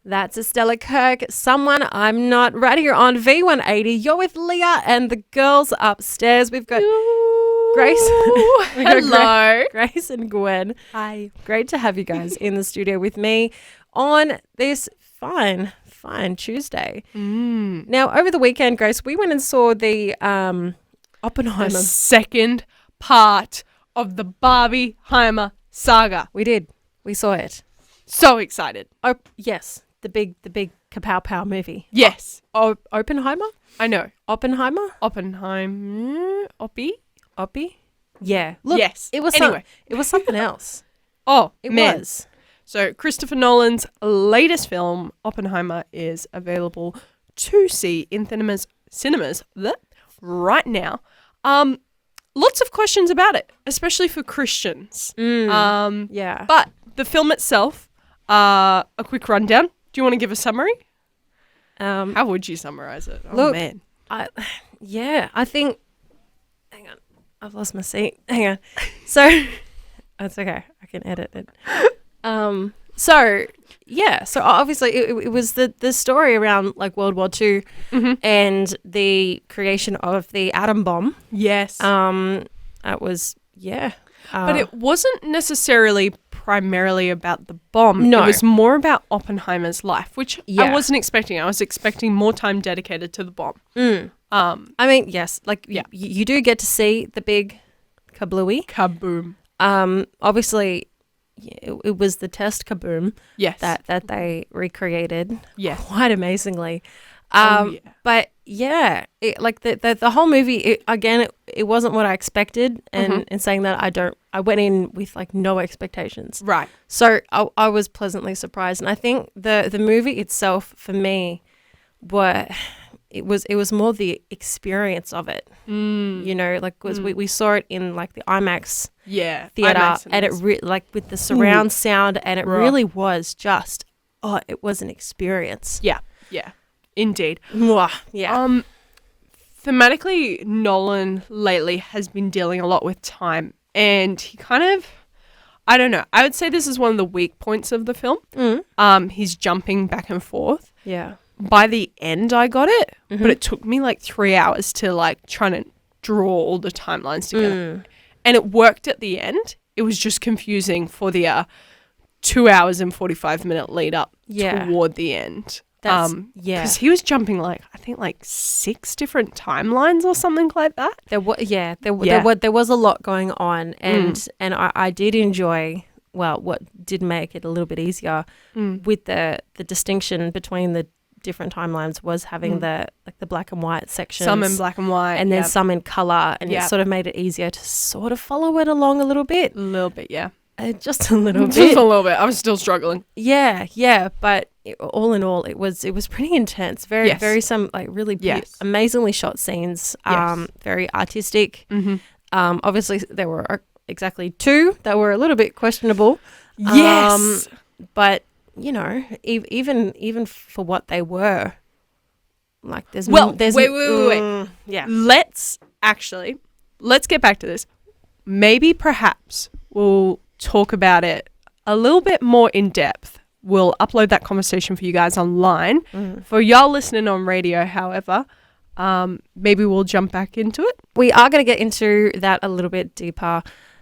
That's Estella Kirk. Someone I'm not right here on V180. You're with Leah and the girls upstairs. We've got Grace. Hello. Grace and Gwen. Hi. Great to have you guys in the studio with me on this fine Tuesday. Now, over the weekend, Grace, we went and saw the Oppenheimer. The second part of the Barbieheimer saga. We did. We saw it. So excited. Oh, yes. The big kapow pow movie. Yes. Oppenheimer? I know. Oppenheimer? Oppie? Yeah. Look, yes. It was anyway. It was something else. Oh, It man. was. So Christopher Nolan's latest film, Oppenheimer, is available to see in cinemas right now. Lots of questions about it, especially for Christians. Yeah. But the film itself, a quick rundown. Do you want to give a summary? How would you summarize it? Oh, look, man. I think. Hang on, I've lost my seat. Hang on. So that's okay. I can edit it. So obviously it was the story around like World War II and the creation of the atom bomb. Yes. It was but it wasn't necessarily primarily about the bomb. No. It was more about Oppenheimer's life, which Yeah. I wasn't expecting. I was expecting more time dedicated to the bomb. I mean, yes, like you do get to see the big kablooey. Kaboom. Obviously, it was the test kaboom Yes. that they recreated. Yes. Quite amazingly. Yeah. But yeah, like the whole movie, it wasn't what I expected. And in saying that, I went in with like no expectations. Right. So I was pleasantly surprised. And I think the movie itself for me it was more the experience of it. You know, like we saw it in like the IMAX Yeah. theater IMAX and it like with the surround sound, and it Right. really was just it was an experience. Yeah. Yeah. Indeed. Mwah. Yeah. Thematically, Nolan lately has been dealing a lot with time, and he kind of, I don't know, I would say this is one of the weak points of the film. He's jumping back and forth. Yeah. By the end, I got it, but it took me like 3 hours to like trying to draw all the timelines together. And it worked at the end. It was just confusing for the 2 hours and 45-minute lead up toward the end. Because he was jumping like, I think like 6 different timelines or something like that. There was a lot going on, and I did enjoy, well, what did make it a little bit easier with the distinction between the different timelines was having the black and white sections. Some in black and white. And then some in colour, and it sort of made it easier to sort of follow it along a little bit. A little bit, yeah. Just a little bit. Just a little bit. I was still struggling. Yeah, but all in all, it was pretty intense. Very some like really amazingly shot scenes. Very artistic. Obviously, there were exactly 2 that were a little bit questionable. Yes, but you know, even for what they were, like there's wait. Yeah, let's get back to this. Maybe perhaps we'll talk about it a little bit more in depth. We'll upload that conversation for you guys online. For y'all listening on radio, however, maybe we'll jump back into it. We are going to get into that a little bit deeper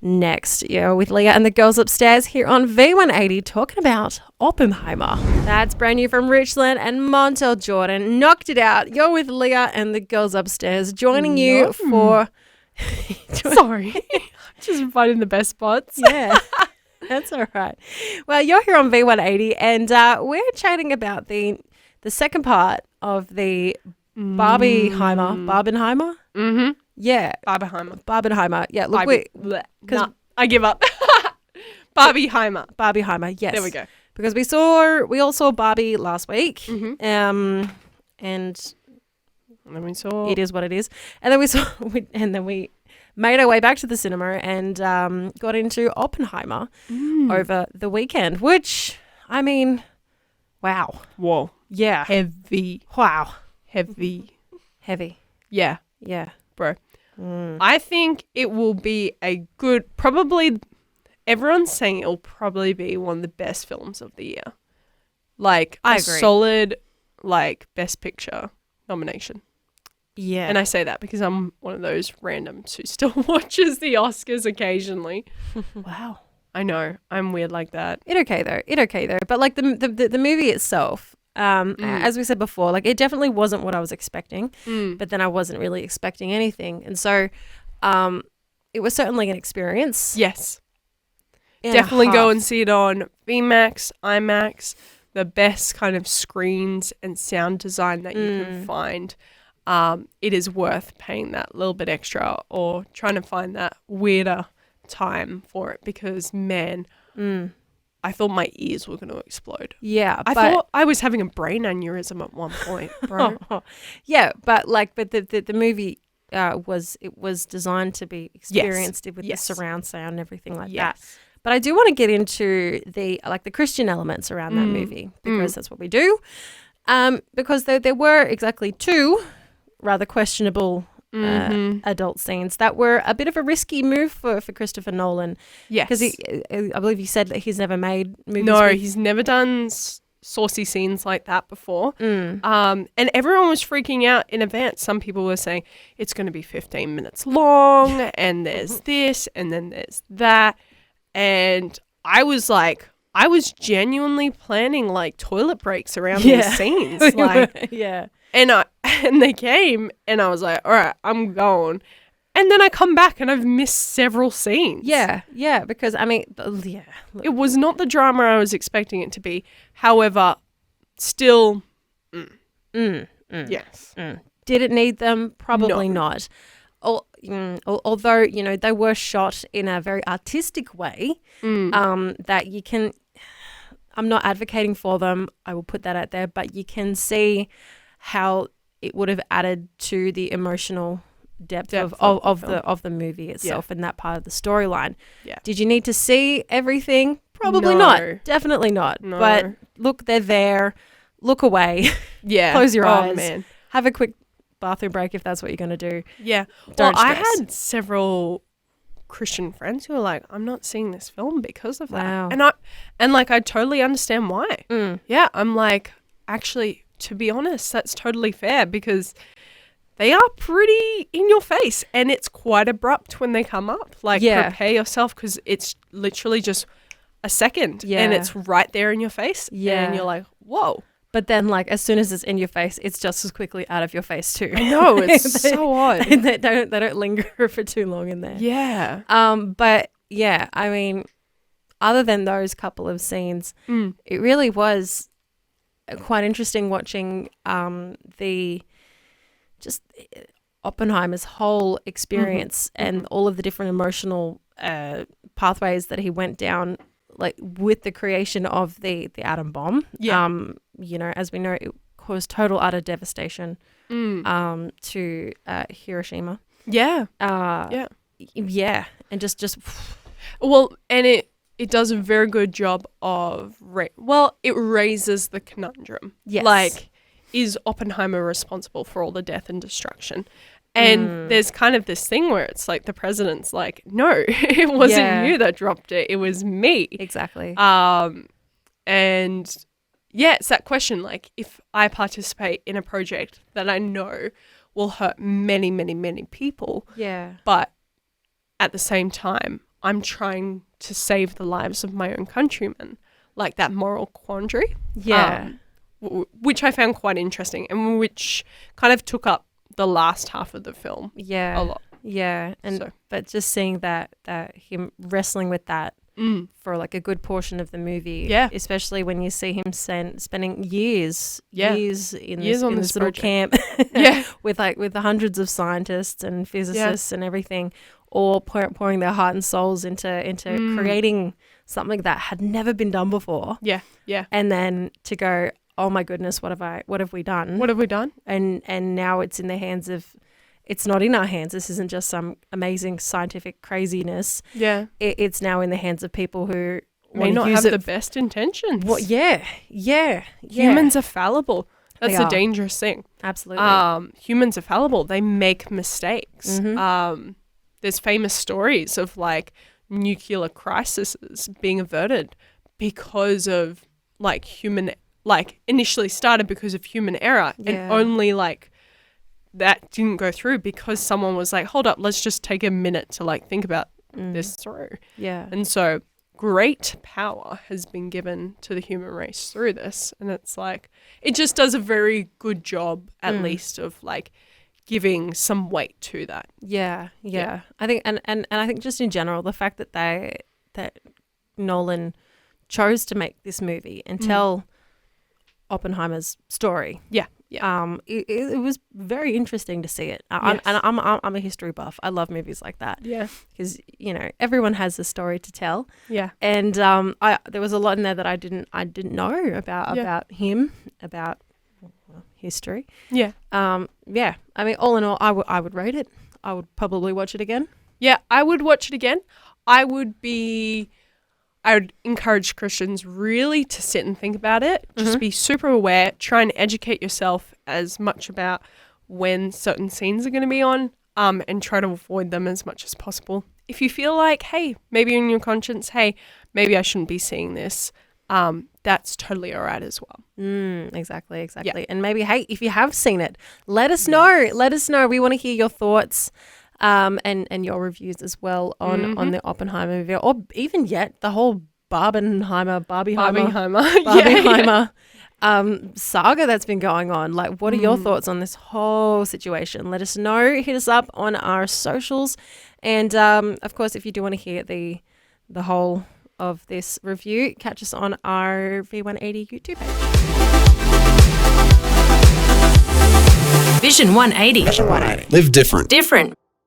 next, with Leah and the girls upstairs here on V180 talking about Oppenheimer. That's brand new from Richland and Montel Jordan. Knocked it out. You're with Leah and the girls upstairs, joining you for... Sorry. Just finding the best spots. Yeah, that's all right. Well, you're here on V180 and we're chatting about the second part of the Barbieheimer. Mm-hmm. Yeah. Barbieheimer. Yeah, look, I give up. Barbieheimer, yes. There we go. Because we all saw Barbie last week. And then we saw... It is what it is. And then we made our way back to the cinema and got into Oppenheimer over the weekend, which, I mean, wow. Whoa. Yeah. Heavy. Wow. Heavy. Yeah. Bro. I think it will be a good, probably, everyone's saying it will probably be one of the best films of the year. Like I a agree. solid like Best Picture nomination. Yeah. And I say that because I'm one of those randoms who still watches the Oscars occasionally. Wow. I know. I'm weird like that. It okay though. But like the movie itself, as we said before, like it definitely wasn't what I was expecting. But then I wasn't really expecting anything, and so it was certainly an experience. Yes. and a Definitely go half. and see it on VMAX, IMAX, the best kind of screens and sound design that you can find. It is worth paying that little bit extra or trying to find that weirder time for it because, man, I thought my ears were going to explode. Yeah, I thought I was having a brain aneurysm at one point, bro. yeah, but the movie was designed to be experienced with the surround sound and everything like that. But I do want to get into the Christian elements around that movie because that's what we do. Because there were exactly two rather questionable adult scenes that were a bit of a risky move for Christopher Nolan. Yes. Because I believe he said that he's never made movies. No, he's never done saucy scenes like that before. And everyone was freaking out in advance. Some people were saying it's going to be 15 minutes long and there's this and then there's that. And I was genuinely planning like toilet breaks around these scenes. And they came and I was like, all right, I'm going. And then I come back and I've missed several scenes. Yeah, because I mean, it was not the drama I was expecting it to be. However, still, yes. Did it need them? Probably not. Although, they were shot in a very artistic way that you can, I'm not advocating for them, I will put that out there, but you can see how it would have added to the emotional depth of the movie itself and that part of the storyline. Yeah. Did you need to see everything? Probably not. Definitely not. No. But look, they're there. Look away. Yeah. Close your eyes. Man. Have a quick bathroom break if that's what you're going to do. Yeah. Don't stress. I had several Christian friends who were like, I'm not seeing this film because of that. Wow. And I totally understand why. Yeah. I'm like, actually, to be honest, that's totally fair because they are pretty in your face and it's quite abrupt when they come up. Like, prepare yourself because it's literally just a second and it's right there in your face. Yeah. And you're like, whoa. But then, as soon as it's in your face, it's just as quickly out of your face too. I know, it's so odd. They don't linger for too long in there. Yeah. But yeah, I mean, other than those couple of scenes, it really was quite interesting watching Oppenheimer's whole experience and all of the different emotional pathways that he went down, with the creation of the atom bomb. As we know, it caused total utter devastation to Hiroshima. Yeah. Yeah. And just well, and it does a very good job of it raises the conundrum. Yes. Is Oppenheimer responsible for all the death and destruction? And there's kind of this thing where it's like the president's like, no, it wasn't you that dropped it. It was me. Exactly. And yeah, it's that question, if I participate in a project that I know will hurt many, many, many people. Yeah. But at the same time, I'm trying to save the lives of my own countrymen. That moral quandary. Yeah. Which I found quite interesting and which kind of took up the last half of the film a lot. Yeah. But just seeing that him wrestling with that for a good portion of the movie, especially when you see him spending years in this little camp with the hundreds of scientists and physicists and everything, all pouring their heart and souls into creating something that had never been done before. Yeah. And then to go, oh my goodness, what have we done? What have we done? And now it's in the hands of, it's not in our hands. This isn't just some amazing scientific craziness. Yeah. It's now in the hands of people who may not have the best intentions. Yeah. Humans are fallible. That's a dangerous thing. Absolutely. Humans are fallible. They make mistakes. There's famous stories of nuclear crises being averted because of human like initially started because of human error and only like that didn't go through because someone was like, hold up, let's just take a minute to like think about this through. Yeah. And so great power has been given to the human race through this. And it's like, it just does a very good job at least of like giving some weight to that. Yeah. I think, and I think just in general, the fact that that Nolan chose to make this movie and tell Oppenheimer's story. Yeah. It was very interesting to see it. I'm a history buff. I love movies like that. Yeah. Because, you know, everyone has a story to tell. Yeah. And there was a lot in there that I didn't know about him, about history. Yeah. Yeah. I mean, all in all, I would rate it. I would probably watch it again. Yeah, I would watch it again. I would encourage Christians really to sit and think about it. Just be super aware. Try and educate yourself as much about when certain scenes are going to be on, and try to avoid them as much as possible. If you feel like, hey, maybe in your conscience, hey, maybe I shouldn't be seeing this, that's totally all right as well. Exactly. Yeah. And maybe, hey, if you have seen it, let us know. Let us know. We want to hear your thoughts. And your reviews as well on the Oppenheimer movie, or even yet the whole Barbenheimer saga that's been going on. Like, what are your thoughts on this whole situation? Let us know. Hit us up on our socials, and of course, if you do want to hear the whole of this review, catch us on our V180 YouTube page. Vision 180. Live different. Different.